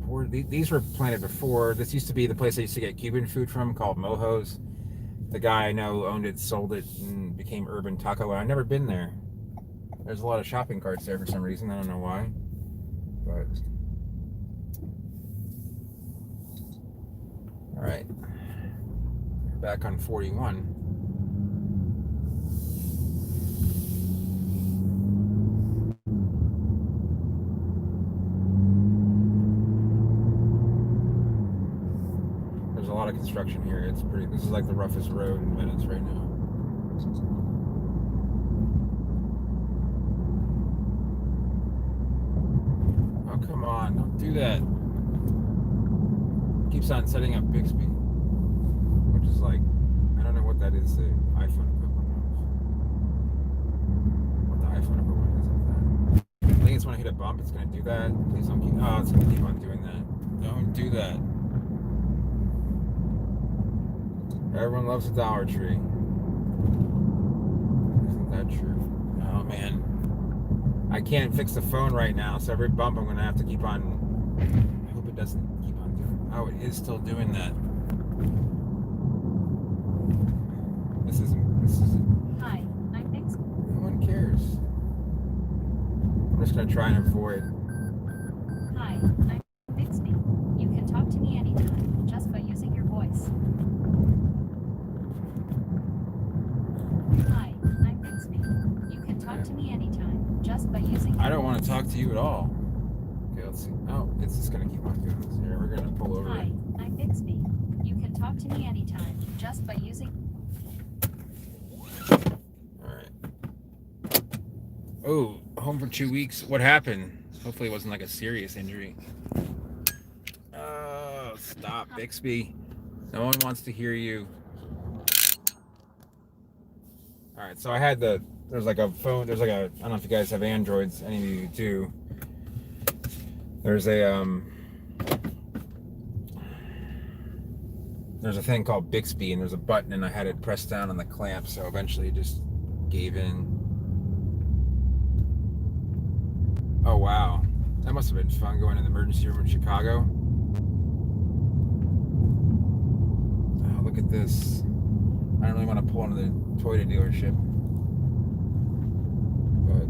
poor. These were planted before. This used to be the place I used to get Cuban food from, called Mojo's. The guy I know owned it, sold it, and became Urban Taco. I've never been there. There's a lot of shopping carts there for some reason. I don't know why, but all right. Back on 41. construction here. It's pretty. This is like the roughest road in Venice right now. Oh, come on. Don't do that. Keeps on setting up Bixby. Which is like, I don't know what that is, the iPhone equivalent of. What the iPhone equivalent is of that. I think it's when I hit a bump, it's going to do that. Please don't keep, oh, it's going to keep on doing that. Don't do that. Everyone loves a Dollar Tree. Isn't that true? Oh, man. I can't fix the phone right now, so every bump I'm going to have to keep on. I hope it doesn't keep on doing. Oh, it is still doing that. This isn't. Hi, I'm Vix. No one cares. I'm just going to try and avoid. Hi, I'm Bixby. You can talk to me anytime, just by using your voice. Hi, I'm Bixby. You can talk to me anytime, just by using your I don't want to voice. talk to you at all. Okay, let's see. Oh, it's just going to keep on doing this here. We're going to pull over. Hi, I'm Bixby. You can talk to me anytime, just by using... Alright. Oh, home for 2 weeks. What happened? Hopefully it wasn't like a serious injury. Oh, stop, Bixby. No one wants to hear you. Alright, so I had there's like a phone, I don't know if you guys have Androids, any of you do. There's a thing called Bixby, and there's a button, and I had it pressed down on the clamp, so eventually it just gave in. Oh, wow. That must have been fun going in the emergency room in Chicago. Oh, look at this. I don't really want to pull into the Toyota dealership, but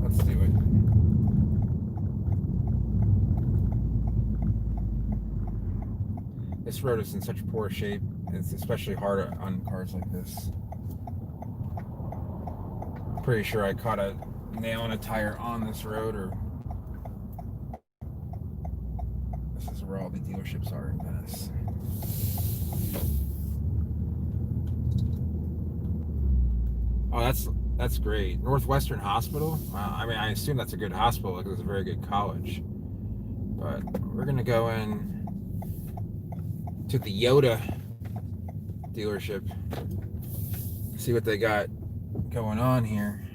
let's do it. This road is in such poor shape. It's especially hard on cars like this. I'm pretty sure I caught a nail in a tire on this road, or this is where all the dealerships are in Venice. Oh, that's great. Northwestern Hospital? I mean, I assume that's a good hospital because it's a very good college. But we're going to go in to the Yoda dealership, see what they got going on here.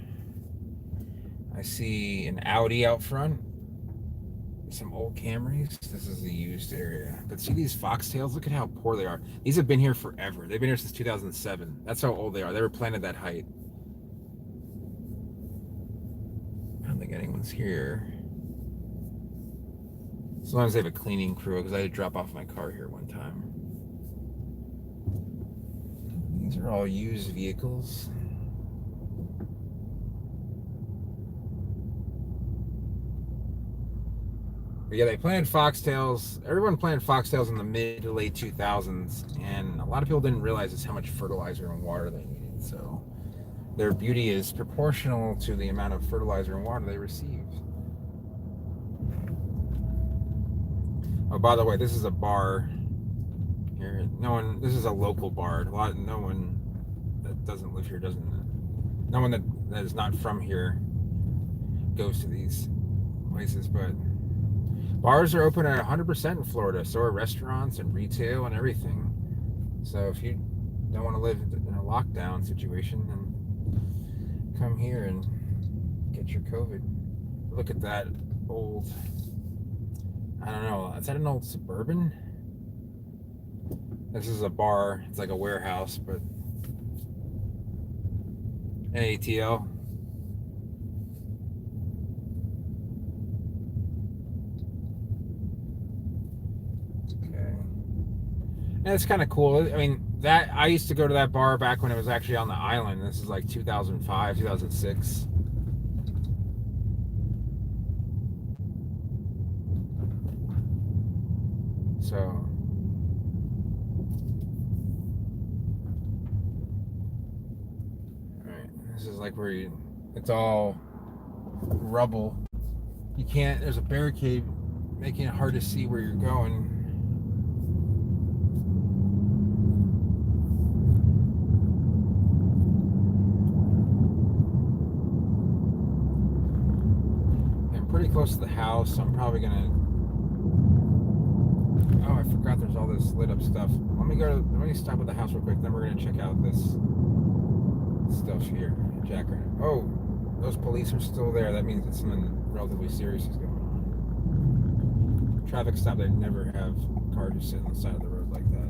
I see an Audi out front, some old Camrys. This is the used area. But see these Foxtails? Look at how poor they are. These have been here forever. They've been here since 2007. That's how old they are. They were planted that height. I don't think anyone's here. As long as they have a cleaning crew, because I had to drop off my car here one time. These are all used vehicles. But yeah, they planted foxtails. Everyone planted foxtails in the mid to late 2000s, and a lot of people didn't realize just how much fertilizer and water they needed. So their beauty is proportional to the amount of fertilizer and water they received. Oh, by the way, this is a bar here. This is a local bar. No one that doesn't live here no one that is not from here goes to these places, but bars are open at 100% in Florida. So are restaurants and retail and everything. So if you don't want to live in a lockdown situation, then come here and get your COVID. Look at that old, I don't know, is that an old Suburban? This is a bar. It's like a warehouse, but an ATL. Okay. And it's kind of cool. I mean, I used to go to that bar back when it was actually on the island. This is like 2005, 2006. So, alright, this is like where it's all rubble. There's a barricade making it hard to see where you're going. close to the house, so I'm probably gonna. Oh, I forgot there's all this lit up stuff. Let me stop at the house real quick. Then we're gonna check out this stuff here, Jacker. Oh, those police are still there. That means that something relatively serious is going on. Traffic stop. They never have cars just sitting on the side of the road like that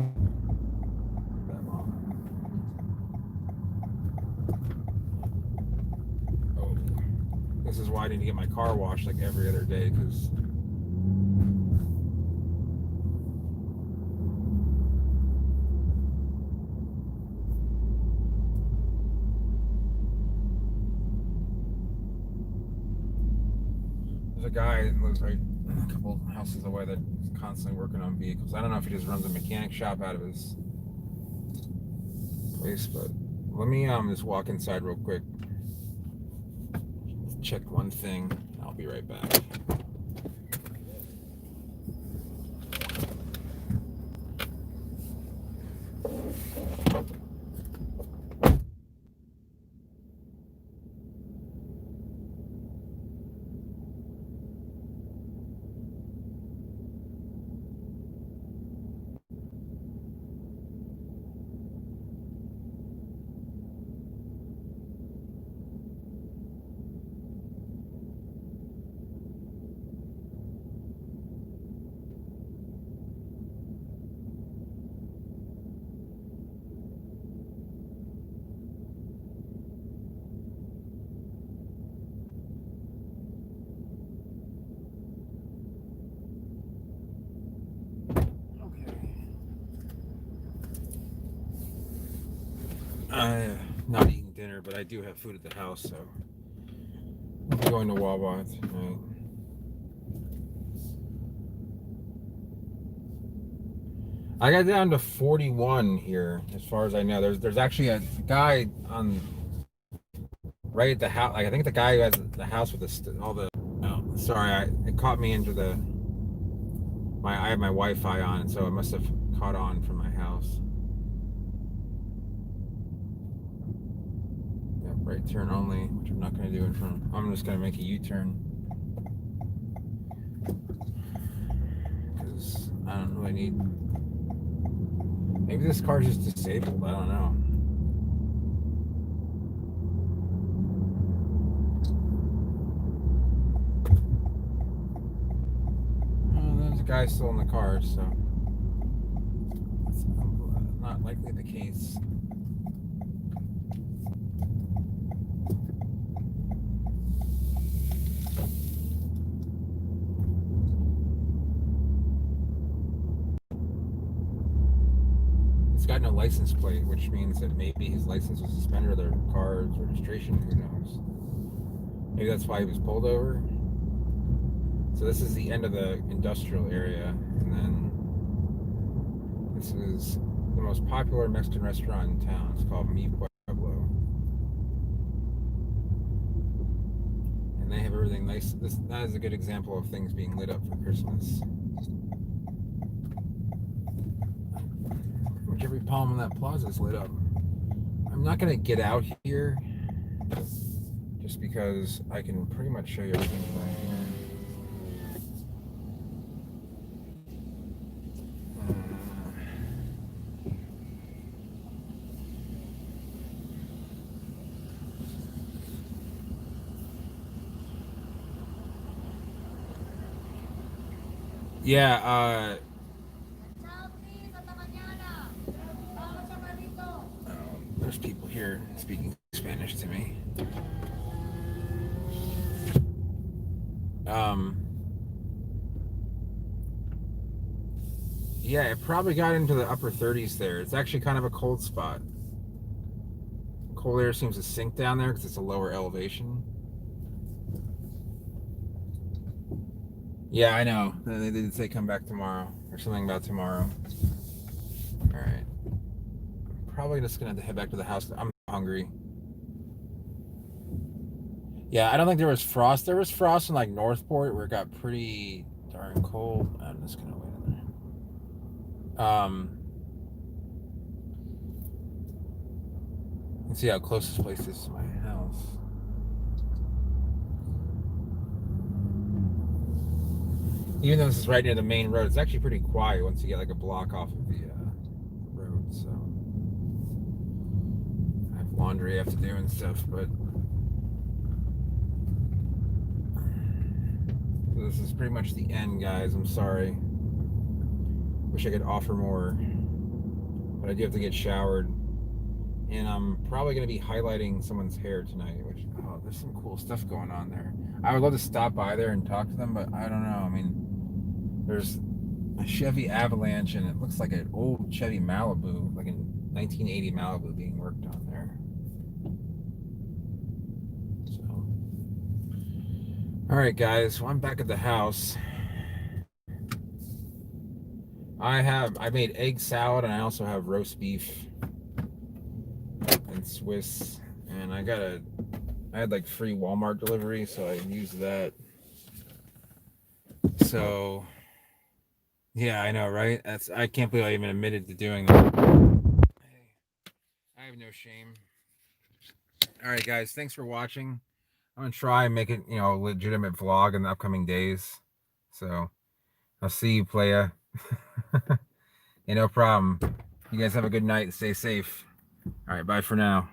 long. Oh, this is why I need to get my car washed like every other day, because there's a guy that lives right a couple houses away that's constantly working on vehicles. I don't know if he just runs a mechanic shop out of his place, but let me just walk inside real quick. Check one thing. I'll be right back. I'm not eating dinner, but I do have food at the house, so I'll be going to Wawa tonight. I got down to 41 here, as far as I know. There's actually a guy on right at the house. Like, I think the guy who has the house with all the. Oh, sorry, it caught me into the. I have my Wi-Fi on, so it must have caught on from my house. Yep, right turn only, which I'm not going to do in front. I'm just going to make a U-turn because I don't really need. Maybe this car's just disabled. I don't know. Oh, there's a guy still in the car, so that's not likely the case. He's got no license plate, which means that maybe his license was suspended or their car's registration. Who knows? Maybe that's why he was pulled over. So this is the end of the industrial area, and then this is the most popular Mexican restaurant in town. It's called Mi Pueblo, and they have everything nice. That is a good example of things being lit up for Christmas. Pretty much every palm in that plaza is lit up. I'm not gonna get out here just because I can pretty much show you everything from here. Yeah, there's people here speaking Spanish to me. Yeah, it probably got into the upper 30s there. It's actually kind of a cold spot. Cold air seems to sink down there because it's a lower elevation. Yeah, I know. They did say come back tomorrow or something about tomorrow. All right. I'm probably just gonna have to head back to the house. I'm hungry. Yeah, I don't think there was frost. There was frost in like Northport where it got pretty darn cold. I'm just gonna wait in there. Let's see how close this place is to my house. Even though this is right near the main road, it's actually pretty quiet once you get like a block off of the road. So I have laundry I have to do and stuff, but so this is pretty much the end, guys. I'm sorry. Wish I could offer more, but I do have to get showered, and I'm probably going to be highlighting someone's hair tonight. Which, oh, there's some cool stuff going on there. I would love to stop by there and talk to them, but I don't know. I mean, there's a Chevy Avalanche, and it looks like an old Chevy Malibu, like a 1980 Malibu being worked on there. So, all right, guys. Well, I'm back at the house. I made egg salad, and I also have roast beef and Swiss, and I had like free Walmart delivery, so I used that. So yeah, I know, right? I can't believe I even admitted to doing that. I have no shame. All right, guys, thanks for watching. I'm gonna try and make it, a legitimate vlog in the upcoming days. So I'll see you, playa. No problem. You guys have a good night. Stay safe. All right, bye for now.